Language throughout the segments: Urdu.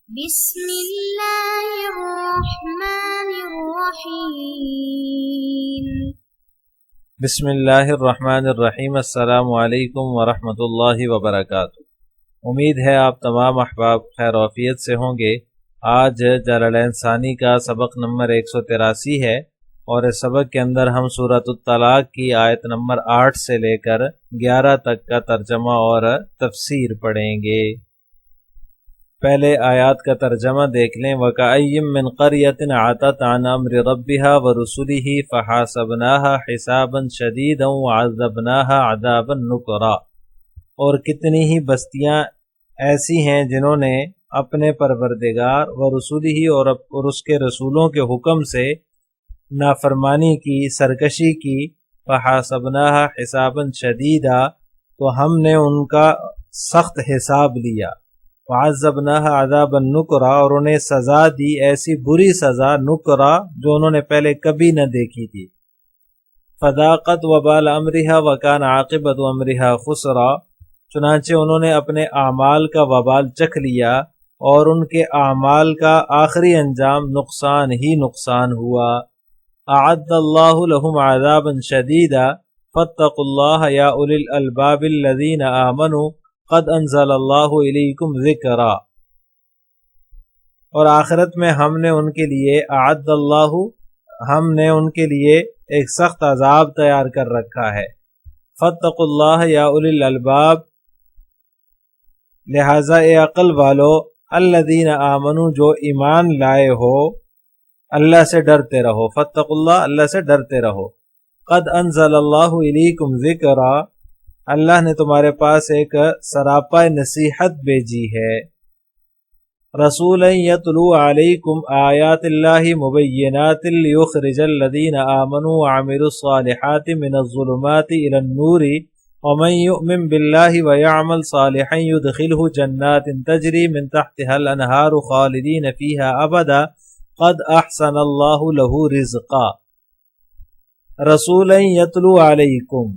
بسم اللہ الرحمن الرحیم۔ بسم اللہ الرحمن الرحیم۔ السلام علیکم ورحمۃ اللہ وبرکاتہ۔ امید ہے آپ تمام احباب خیر وعافیت سے ہوں گے۔ آج جلالین ثانی کا سبق نمبر 183 ہے، اور اس سبق کے اندر ہم سورۃ الطلاق کی آیت نمبر 8 سے لے کر 11 تک کا ترجمہ اور تفسیر پڑھیں گے۔ پہلے آیات کا ترجمہ دیکھ لیں۔ وَكَأَيٍّ مِّن قَرْيَةٍ عَتَتْ عَنْ أَمْرِ رَبِّهَا وَرُسُلِهِ فَحَاسَبْنَاهَا حِسَابًا شَدِيدًا وَعَذَّبْنَاهَا عَذَابًا نُكْرًا۔ اور کتنی ہی بستیاں ایسی ہیں جنہوں نے اپنے پروردگار ورسولہ اور اس کے رسولوں کے حکم سے نافرمانی کی، سرکشی کی۔ فَحَاسَبْنَاهَا حِسَابًا شَدِيدًا، تو ہم نے ان کا سخت حساب لیا۔ وَعَذَّبْنَاهَا عَذَابًا نُكْرًا، اور انہیں سزا دی، ایسی بری سزا، نکرا جو انہوں نے پہلے کبھی نہ دیکھی تھی۔ فَذَاقَتْ وَبَالَ أَمْرِهَا وَكَانَ عَاقِبَةُ أَمْرِهَا خُسْرًا، چنانچہ انہوں نے اپنے اعمال کا وبال چکھ لیا، اور ان کے اعمال کا آخری انجام نقصان ہی نقصان ہوا۔ أَعَدَّ اللَّهُ لَهُمْ عَذَابًا شَدِيدًا فَاتَّقُوا اللَّهَ يَا أُولِي الْأَلْبَابِ الَّذِينَ آمَنُوا قَدْ أَنزَلَ اللَّهُ إِلَيْكُمْ ذِكْرًا۔ اور آخرت میں ہم نے ان کے لیے اعد اللہ، ہم نے ان کے لیے ایک سخت عذاب تیار کر رکھا ہے۔ فاتقوا اللہ یا اولی الالباب، لہذا اے عقل والو، الذین آمنوا، جو ایمان لائے ہو، اللہ سے ڈرتے رہو۔ فاتقوا اللہ، اللہ سے ڈرتے رہو۔ قد انزل اللہ الیکم ذکرا، اللہ نے تمہارے پاس ایک سراپا نصیحت بھیجی ہے۔ رسولا یتلو علیکم آیات اللہ مبینات لیخرج الذین آمنوا وعملوا الصالحات من الظلمات الی النور ومن یؤمن باللہ ویعمل صالحا یدخلہ جنات تجری من تحتها الانہار خالدین فیہا ابدا قد احسن اللہ لہ رزقا۔ رسولا یتلو علیکم،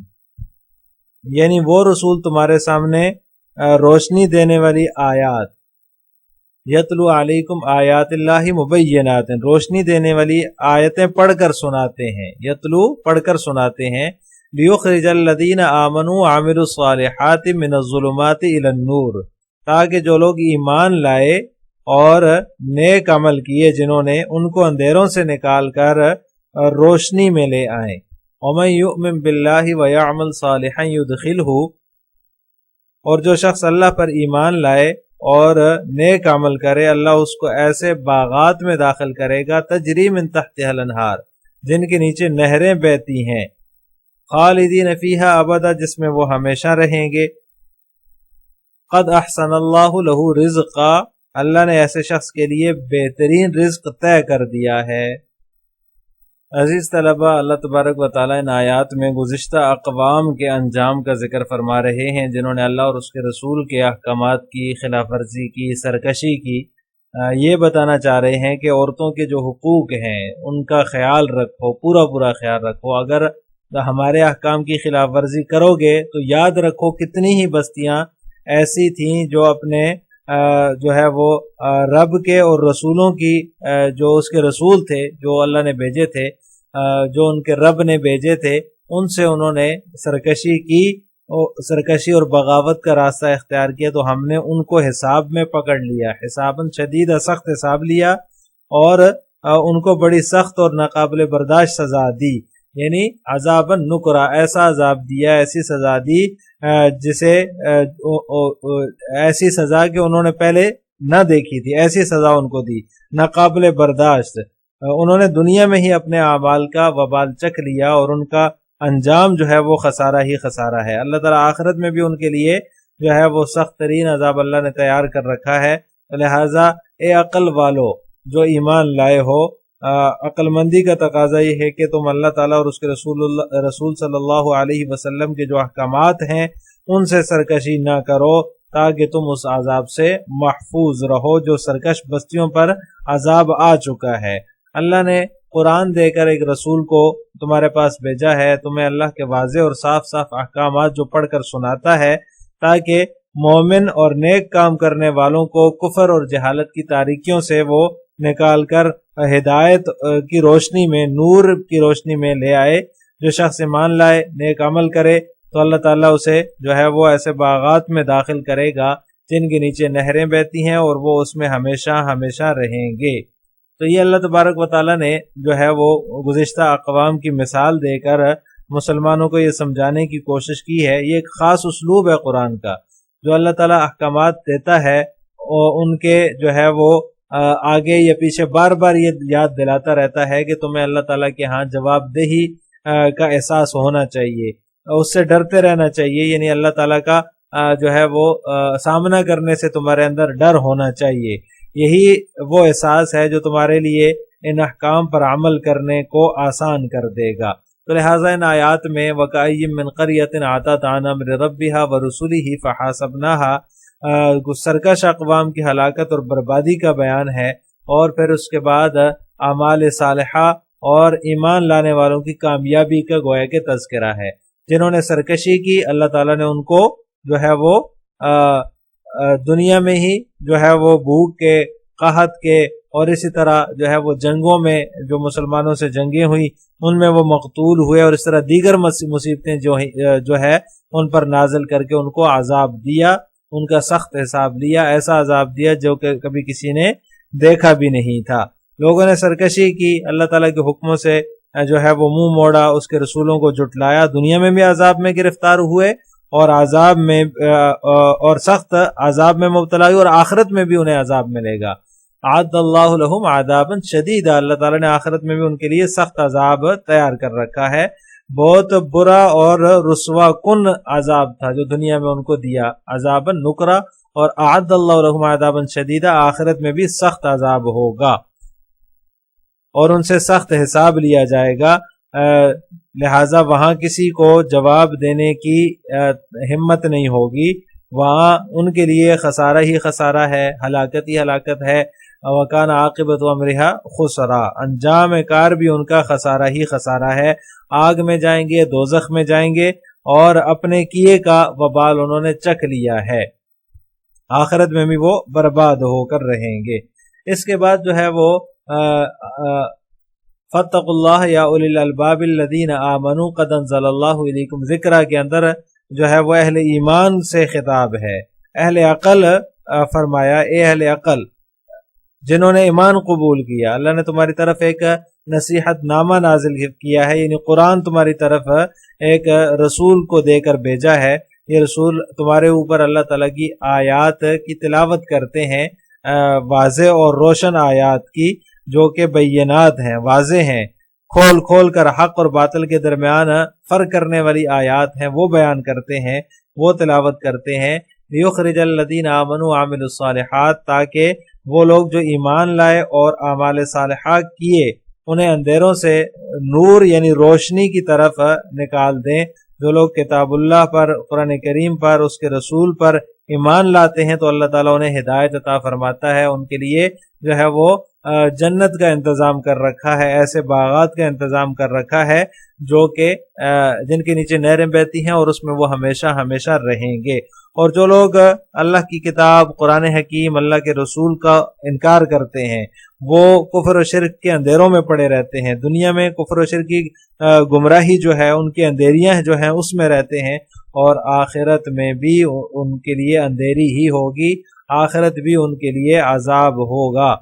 یعنی وہ رسول تمہارے سامنے روشنی دینے والی آیات، یتلو علیکم آیات اللہ مبینات، روشنی دینے والی آیتیں پڑھ کر سناتے ہیں، یتلو پڑھ کر سناتے ہیں، لیخرج الذین آمنوا وعملوا الصالحات من الظلمات الی النور، تاکہ جو لوگ ایمان لائے اور نیک عمل کیے جنہوں نے، ان کو اندھیروں سے نکال کر روشنی میں لے آئیں۔ ومن یؤمن باللہ ویعمل صالحا یدخلہ، اور جو شخص اللہ پر ایمان لائے اور نیک عمل کرے، اللہ اس کو ایسے باغات میں داخل کرے گا، تجری من تحتها الانہار، جن کے نیچے نہریں بہتی ہیں، خالدین فیہا ابدا، جس میں وہ ہمیشہ رہیں گے۔ قد احسن اللہ لہ رزقا، اللہ نے ایسے شخص کے لیے بہترین رزق طے کر دیا ہے۔ عزیز طلبہ، اللہ تبارک و تعالیٰ ان آیات میں گزشتہ اقوام کے انجام کا ذکر فرما رہے ہیں جنہوں نے اللہ اور اس کے رسول کے احکامات کی خلاف ورزی کی، سرکشی کی۔ یہ بتانا چاہ رہے ہیں کہ عورتوں کے جو حقوق ہیں ان کا خیال رکھو، پورا خیال رکھو۔ اگر ہمارے احکام کی خلاف ورزی کرو گے تو یاد رکھو کتنی ہی بستیاں ایسی تھیں جو اپنے جو ہے وہ رب کے اور رسولوں کی، جو اس کے رسول تھے، جو اللہ نے بھیجے تھے، جو ان کے رب نے بھیجے تھے، ان سے انہوں نے سرکشی کی، سرکشی اور بغاوت کا راستہ اختیار کیا، تو ہم نے ان کو حساب میں پکڑ لیا، حساباً شدید، سخت حساب لیا، اور ان کو بڑی سخت اور ناقابل برداشت سزا دی، یعنی عذاباً نکرا، ایسا عذاب دیا، ایسی سزا دی جسے ایسی سزا کہ انہوں نے پہلے نہ دیکھی تھی، ایسی سزا ان کو دی، ناقابل برداشت۔ انہوں نے دنیا میں ہی اپنے اعمال کا وبال چکھ لیا، اور ان کا انجام جو ہے وہ خسارہ ہی خسارہ ہے۔ اللہ تعالیٰ آخرت میں بھی ان کے لیے جو ہے وہ سخت ترین عذاب اللہ نے تیار کر رکھا ہے۔ لہٰذا اے عقل والو جو ایمان لائے ہو، عقل مندی کا تقاضا یہ ہے کہ تم اللہ تعالیٰ اور اس کے رسول صلی اللہ علیہ وسلم کے جو احکامات ہیں ان سے سرکشی نہ کرو، تاکہ تم اس عذاب سے محفوظ رہو جو سرکش بستیوں پر عذاب آ چکا ہے۔ اللہ نے قرآن دے کر ایک رسول کو تمہارے پاس بھیجا ہے، تمہیں اللہ کے واضح اور صاف احکامات جو پڑھ کر سناتا ہے، تاکہ مومن اور نیک کام کرنے والوں کو کفر اور جہالت کی تاریکیوں سے وہ نکال کر ہدایت کی روشنی میں، نور کی روشنی میں لے آئے۔ جو شخص ایمان لائے، نیک عمل کرے تو اللہ تعالیٰ اسے جو ہے وہ ایسے باغات میں داخل کرے گا جن کے نیچے نہریں بہتی ہیں اور وہ اس میں ہمیشہ ہمیشہ رہیں گے۔ تو یہ اللہ تبارک و تعالیٰ نے جو ہے وہ گزشتہ اقوام کی مثال دے کر مسلمانوں کو یہ سمجھانے کی کوشش کی ہے۔ یہ ایک خاص اسلوب ہے قرآن کا، جو اللہ تعالیٰ احکامات دیتا ہے اور ان کے جو ہے وہ آگے یا پیچھے بار بار یہ یاد دلاتا رہتا ہے کہ تمہیں اللہ تعالیٰ کے ہاں جواب دہی کا احساس ہونا چاہیے، اس سے ڈرتے رہنا چاہیے، یعنی اللہ تعالیٰ کا جو ہے وہ سامنا کرنے سے تمہارے اندر ڈر ہونا چاہیے۔ یہی وہ احساس ہے جو تمہارے لیے ان احکام پر عمل کرنے کو آسان کر دے گا۔ تو لہٰذا ان آیات میں وَكَأَيٍّ مِّن قَرْيَةٍ عَتَتْ عَنْ أَمْرِ رَبِّهَا وَرُسُلِهِ فَحَاسَبْنَاهَا سرکش اقوام کی ہلاکت اور بربادی کا بیان ہے، اور پھر اس کے بعد اعمال صالحہ اور ایمان لانے والوں کی کامیابی کا گویا کہ تذکرہ ہے۔ جنہوں نے سرکشی کی، اللہ تعالیٰ نے ان کو جو ہے وہ دنیا میں ہی جو ہے وہ بھوک کے، قحط کے، اور اسی طرح جو ہے وہ جنگوں میں جو مسلمانوں سے جنگیں ہوئی ان میں وہ مقتول ہوئے، اور اس طرح دیگر مصیبتیں جو ہے ان پر نازل کر کے ان کو عذاب دیا، ان کا سخت حساب لیا، ایسا عذاب دیا جو کہ کبھی کسی نے دیکھا بھی نہیں تھا۔ لوگوں نے سرکشی کی، اللہ تعالیٰ کے حکموں سے جو ہے وہ منہ موڑا، اس کے رسولوں کو جھٹلایا، دنیا میں بھی عذاب میں گرفتار ہوئے اور عذاب میں اور سخت عذاب میں مبتلا ہوئے، اور آخرت میں بھی انہیں عذاب ملے گا۔ اعد اللہ لہم عذابا شدیدا، اللہ تعالیٰ نے آخرت میں بھی ان کے لیے سخت عذاب تیار کر رکھا ہے۔ بہت برا اور رسوا کن عذاب تھا جو دنیا میں ان کو دیا، عذابا نکرا، اور اعد اللہ لہم عذابا شدیدا، آخرت میں بھی سخت عذاب ہوگا اور ان سے سخت حساب لیا جائے گا۔ لہٰذا وہاں کسی کو جواب دینے کی ہمت نہیں ہوگی، وہاں ان کے لیے خسارہ ہی خسارہ ہے، ہلاکت ہی ہلاکت ہے۔ وَكَانَ عَاقِبَةُ أَمْرِهَا خُسْرًا، انجام کار بھی ان کا خسارہ ہی خسارہ ہے۔ آگ میں جائیں گے، دوزخ میں جائیں گے، اور اپنے کیے کا وبال انہوں نے چکھ لیا ہے، آخرت میں بھی وہ برباد ہو کر رہیں گے۔ اس کے بعد جو ہے وہ فَاتَّقُوا اللَّهَ يَا أُولِي الْأَلْبَابِ الَّذِينَ آمَنُوا قَدْ أَنزَلَ اللَّهُ إِلَيْكُمْ ذِكْرًا کے اندر جو ہے وہ اہل ایمان سے خطاب ہے۔ اہل عقل فرمایا، اے اہل عقل جنہوں نے ایمان قبول کیا، اللہ نے تمہاری طرف ایک نصیحت نامہ نازل کیا ہے، یعنی قرآن تمہاری طرف ایک رسول کو دے کر بھیجا ہے۔ یہ رسول تمہارے اوپر اللہ تعالیٰ کی آیات کی تلاوت کرتے ہیں، واضح اور روشن آیات کی، جو کہ بینات ہیں، واضح ہیں، کھول کھول کر حق اور باطل کے درمیان فرق کرنے والی آیات ہیں، وہ بیان کرتے ہیں، وہ تلاوت کرتے ہیں۔ لِيُخْرِجَ الَّذِينَ آمَنُوا وَعَمِلُوا الصَّالِحَاتِ، تاکہ وہ لوگ جو ایمان لائے اور اعمال صالحہ کیے انہیں اندھیروں سے نور یعنی روشنی کی طرف نکال دیں۔ جو لوگ کتاب اللہ پر، قرآن کریم پر، اس کے رسول پر ایمان لاتے ہیں تو اللہ تعالیٰ انہیں ہدایت عطا فرماتا ہے، ان کے لیے جو ہے وہ جنت کا انتظام کر رکھا ہے، ایسے باغات کا انتظام کر رکھا ہے جو کہ جن کے نیچے نہریں بہتی ہیں، اور اس میں وہ ہمیشہ ہمیشہ رہیں گے۔ اور جو لوگ اللہ کی کتاب، قرآن حکیم، اللہ کے رسول کا انکار کرتے ہیں، وہ کفر و شرک کے اندھیروں میں پڑے رہتے ہیں، دنیا میں کفر و شرک کی گمراہی جو ہے، ان کی اندھیریاں جو ہیں اس میں رہتے ہیں، اور آخرت میں بھی ان کے لیے اندھیری ہی ہوگی، آخرت بھی ان کے لیے عذاب ہوگا۔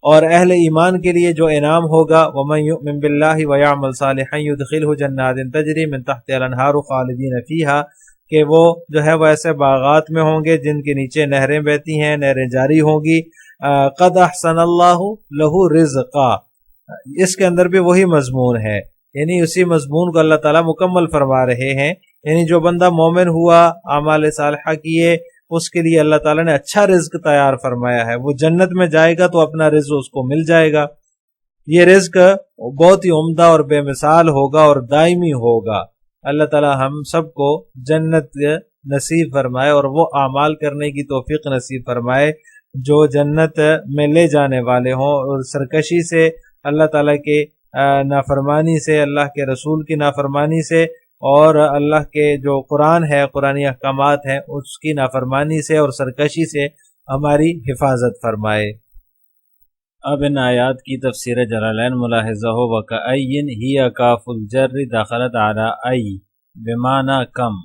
اور اہل ایمان کے لیے جو انعام ہوگا، وَمَن يُؤْمِن بِاللَّهِ وَيَعْمَلْ صَالِحًا يُدْخِلْهُ جَنَّاتٍ تَجْرِي مِن تَحْتِهَا الْأَنْهَارُ خَالِدِينَ فِيهَا، کہ وہ جو ہے وہ ایسے باغات میں ہوں گے جن کے نیچے نہریں بہتی ہیں، نہریں جاری ہوں گی۔ قَدْ أَحْسَنَ اللَّهُ لَهُ رِزْقًا، اس کے اندر بھی وہی مضمون ہے، یعنی اسی مضمون کو اللہ تعالیٰ مکمل فرما رہے ہیں، یعنی جو بندہ مومن ہوا، اعمال صالحہ کیے، اس کے لیے اللہ تعالیٰ نے اچھا رزق تیار فرمایا ہے، وہ جنت میں جائے گا تو اپنا رزق اس کو مل جائے گا۔ یہ رزق بہت ہی عمدہ اور بے مثال ہوگا اور دائمی ہوگا۔ اللہ تعالیٰ ہم سب کو جنت نصیب فرمائے اور وہ اعمال کرنے کی توفیق نصیب فرمائے جو جنت میں لے جانے والے ہوں، اور سرکشی سے، اللہ تعالیٰ کے نافرمانی سے، اللہ کے رسول کی نافرمانی سے اور اللہ کے جو قرآن ہے، قرآنی احکامات ہیں، اس کی نافرمانی سے اور سرکشی سے ہماری حفاظت فرمائے۔ اب ان آیات کی تفسیر جلالین ملاحظہ ہو، وَكَأَيٍّ هِيَ کاف الجر دخلت علی ای بمعنی کم،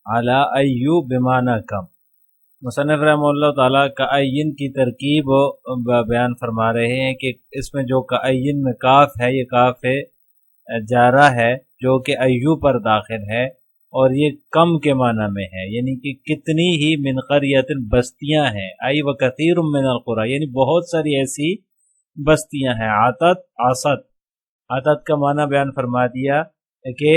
علی ایو بمعنی کم۔ مصنف رحمہ اللہ تعالیٰ کأین کی ترکیب بیان فرما رہے ہیں کہ اس میں جو کأین میں کاف ہے، یہ کاف جارہ ہے جو کہ ایو پر داخل ہے، اور یہ کم کے معنی میں ہے، یعنی کہ کتنی ہی من قریۃ بستیاں ہیں، ای وکثیر من القری، یعنی بہت ساری ایسی بستیاں ہیں۔ عطت کا معنی بیان فرما دیا کہ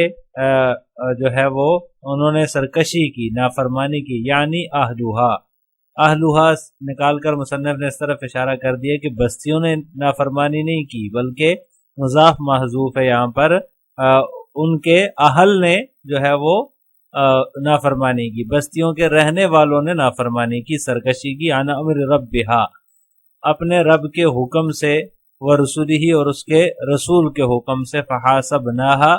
جو ہے وہ انہوں نے سرکشی کی، نافرمانی کی، یعنی اہلوہا نکال کر مصنف نے اس طرف اشارہ کر دیا کہ بستیوں نے نافرمانی نہیں کی، بلکہ مضاف محذوف ہے یہاں پر، ان کے اہل نے جو ہے وہ نافرمانی کی، بستیوں کے رہنے والوں نے نافرمانی کی، سرکشی کی، عن امر ربہا، اپنے رب کے حکم سے، ورسولہ، اور اس کے رسول کے حکم سے، فحاسبناہا،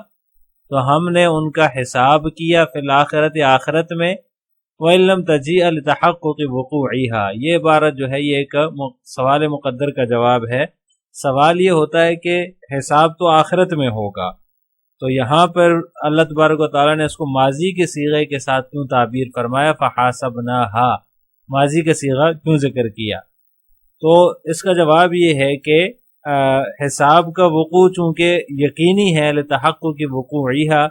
تو ہم نے ان کا حساب کیا، فی الآخرت، آخرت میں، وَإِن لَمْ تَجِئَ لِتَحَقُّقِ وُقُوعِهَا، یہ عبارت جو ہے یہ ایک سوال مقدر کا جواب ہے۔ سوال یہ ہوتا ہے کہ حساب تو آخرت میں ہوگا، تو یہاں پر اللہ تبارک و تعالیٰ نے اس کو ماضی کے صیغے کے ساتھ کیوں تعبیر فرمایا، فَحَاسَبْنَاهَا، ماضی کا صیغہ کیوں ذکر کیا؟ تو اس کا جواب یہ ہے کہ حساب کا وقوع چونکہ یقینی ہے، لتحقق وقوعها،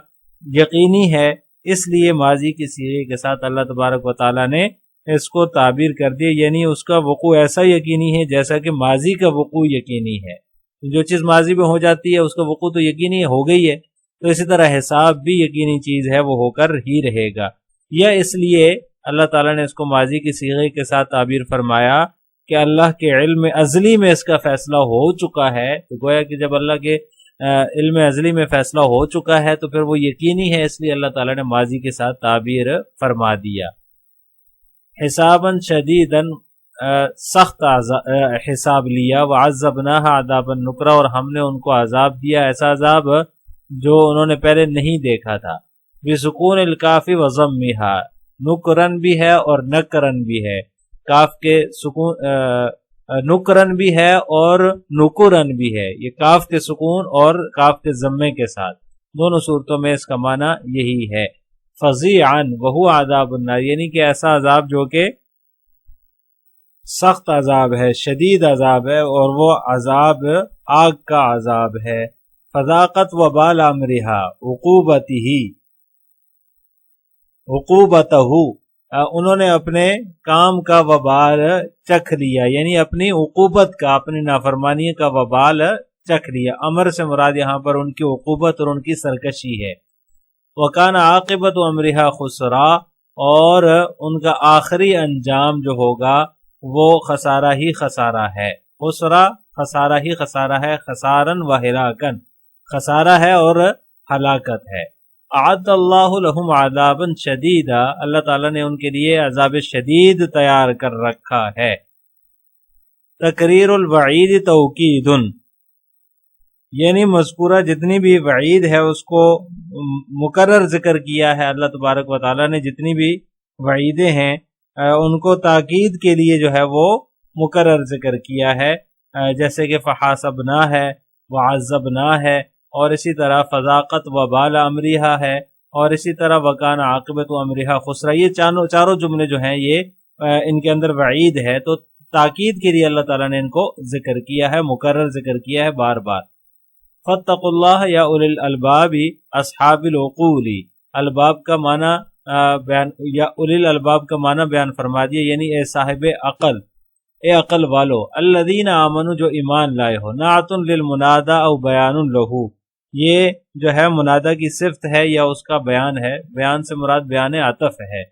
یقینی ہے، اس لیے ماضی کی صیغے کے ساتھ اللہ تبارک و تعالیٰ نے اس کو تعبیر کر دیا، یعنی اس کا وقوع ایسا یقینی ہے جیسا کہ ماضی کا وقوع یقینی ہے۔ جو چیز ماضی میں ہو جاتی ہے اس کا وقوع تو یقینی ہو گئی ہے، تو اسی طرح حساب بھی یقینی چیز ہے، وہ ہو کر ہی رہے گا۔ یا اس لیے اللہ تعالیٰ نے اس کو ماضی کی صیغے کے ساتھ تعبیر فرمایا کہ اللہ کے علم ازلی میں اس کا فیصلہ ہو چکا ہے، تو گویا کہ جب اللہ کے علم ازلی میں فیصلہ ہو چکا ہے تو پھر وہ یقینی ہے، اس لیے اللہ تعالیٰ نے ماضی کے ساتھ تعبیر فرما دیا۔ حساباً شدیداً، سخت حساب لیا، وعذبناها عذابا نکرا، اور ہم نے ان کو عذاب دیا، ایسا عذاب جو انہوں نے پہلے نہیں دیکھا تھا۔ بسکون الکاف وضمھا، نکرن بھی ہے اور نکرن بھی ہے، کاف کے سکون نکرن بھی ہے اور نکرن بھی ہے، یہ کاف کے سکون اور کاف کے ضمے کے ساتھ، دونوں صورتوں میں اس کا معنی یہی ہے۔ فظیعاً وہو عذاب النار، یعنی کہ ایسا عذاب جو کہ سخت عذاب ہے، شدید عذاب ہے، اور وہ عذاب آگ کا عذاب ہے۔ فذاقت وبال امرہا عقوبتہ، انہوں نے اپنے کام کا وبال چکھ لیا، یعنی اپنی عقوبت کا، اپنی نافرمانی کا وبال چکھ لیا۔ امر سے مراد یہاں پر ان کی عقوبت اور ان کی سرکشی ہے۔ وَكَانَ عَاقِبَةُ أَمْرِهَا خُسْرًا، اور ان کا آخری انجام جو ہوگا وہ خسارہ ہی خسارہ ہے۔ خسرا، خسارہ ہی خسارہ ہے، خساراً وہلاکاً، خسارہ ہے اور ہلاکت ہے۔ اعد اللہ لہم عذابا شدیدا، اللہ تعالیٰ نے ان کے لیے عذاب شدید تیار کر رکھا ہے۔ تقریر الوعید توکید، یعنی مذکورہ جتنی بھی وعید ہے اس کو مکرر ذکر کیا ہے اللہ تبارک و تعالیٰ نے، جتنی بھی وعیدیں ہیں ان کو تاکید کے لیے جو ہے وہ مکرر ذکر کیا ہے، جیسے کہ فحاسبنا ہے، وعذبنا ہے، اور اسی طرح فذاقت وبال امرہا ہے، اور اسی طرح وکان عاقبت امرہا خسرا، یہ چاروں جملے جو ہیں یہ ان کے اندر وعید ہے، تو تاکید کے لیے اللہ تعالیٰ نے ان کو ذکر کیا ہے، مکرر ذکر کیا ہے بار بار۔ فاتقوا اللہ یا اولی الالباب اصحاب العقول، الباب کا معنی بیان، یا اولی الالباب کا معنی بیان فرما دیا، یعنی اے صاحب عقل، اے عقل والو، الذین آمنوا، جو ایمان لائے ہو، نعت للمنادى او بیان لہو، یہ جو ہے منادہ کی صفت ہے یا اس کا بیان ہے، بیان سے مراد بیان عطف ہے۔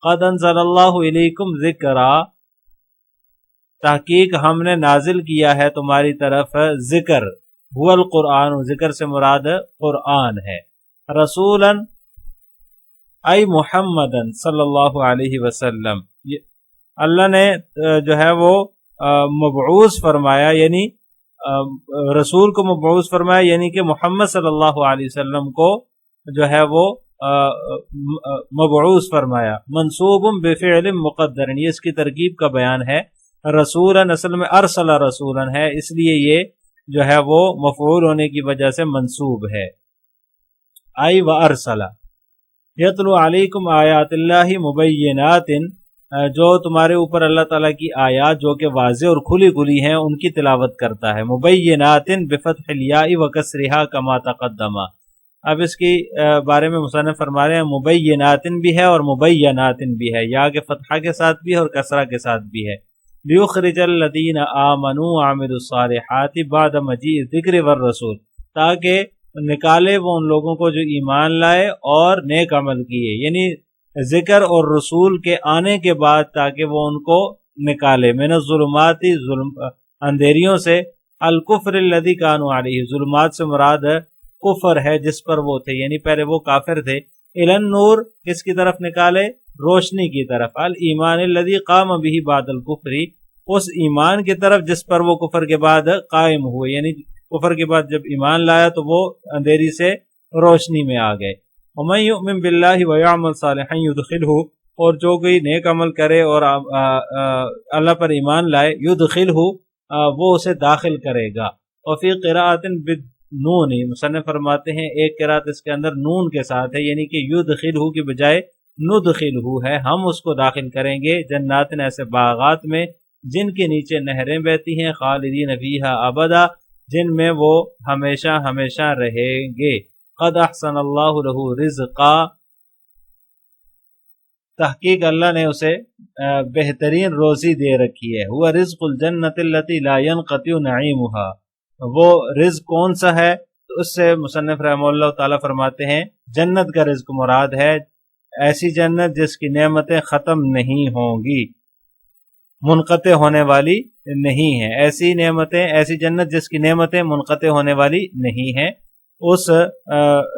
قد انزل اللہ الیکم ذکرا، تحقیق ہم نے نازل کیا ہے تمہاری طرف ذکر، هو القرآن، ذکر سے مراد قرآن ہے۔ رسولا ای محمدن صلی اللہ علیہ وسلم، اللہ نے جو ہے وہ مبعوث فرمایا، یعنی رسول کو مبعوث فرمایا یعنی کہ محمد صلی اللہ علیہ وسلم کو جو ہے وہ مبعوث فرمایا. منصوب بفعل مقدر، یہ اس کی ترکیب کا بیان ہے. رسولا اصل میں ارسل رسولا ہے، اس لیے یہ جو ہے وہ مفعول ہونے کی وجہ سے منصوب ہے. آئی و ارسلا یتلو علیکم آیات اللہ مبینات، جو تمہارے اوپر اللہ تعالیٰ کی آیات جو کہ واضح اور کھلی کھلی ہیں ان کی تلاوت کرتا ہے. مبینات بفتح الیاء و کسرها کما تقدم. اب اس کی بارے میں مصنف فرما رہے ہیں مبینات بھی ہے اور مبینات بھی ہے، یا کہ فتحہ کے ساتھ بھی ہے اور کسرہ کے ساتھ بھی ہے. لیخرج الذین آمنوا وعملوا الصالحات بعد مجیء الذکر والرسول، تاکہ نکالے وہ ان لوگوں کو جو ایمان لائے اور نیک عمل کیے، یعنی ذکر اور رسول کے آنے کے بعد، تاکہ وہ ان کو نکالے. من الظلمات، اندھیریوں سے، الکفر الذی کانوا علیہ، ظلمات سے مراد کفر ہے جس پر وہ تھے، یعنی پہلے وہ کافر تھے. الی النور، کس کی طرف نکالے؟ روشنی کی طرف. الایمان الذی قام به بعد الکفر، اس ایمان کی طرف جس پر وہ کفر کے بعد قائم ہوئے، یعنی کفر کے بعد جب ایمان لایا تو وہ اندھیری سے روشنی میں آ گئے. ومن یؤمن باللہ ویعمل صالحا یدخلہ، اور جو کوئی نیک عمل کرے اور اللہ پر ایمان لائے، یدخلہ، وہ اسے داخل کرے گا. وفی قراءۃ بالنون، مصنف فرماتے ہیں ایک قراءت اس کے اندر نون کے ساتھ ہے، یعنی کہ یدخلہ کی بجائے ندخلہ ہے، ہم اس کو داخل کریں گے. جنات، ایسے باغات میں جن کے نیچے نہریں بہتی ہیں، خالدین فیہا ابدا، جن میں وہ ہمیشہ ہمیشہ رہیں گے. قد احسن اللہ لہ رزقا، تحقیق اللہ نے اسے بہترین روزی دے رکھی ہے. ہوا رزق الجنت التی لا ينقطع نعیمها، وہ رزق کون سا ہے؟ تو اس سے مصنف رحمہ اللہ تعالیٰ فرماتے ہیں جنت کا رزق مراد ہے، ایسی جنت جس کی نعمتیں ختم نہیں ہوں گی، منقطع ہونے والی نہیں ہیں. ایسی نعمتیں، ایسی جنت جس کی نعمتیں منقطع ہونے والی نہیں ہیں، اس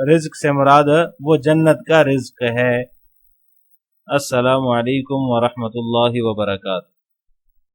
رزق سے مراد وہ جنت کا رزق ہے. السلام علیکم ورحمۃ اللہ وبرکاتہ.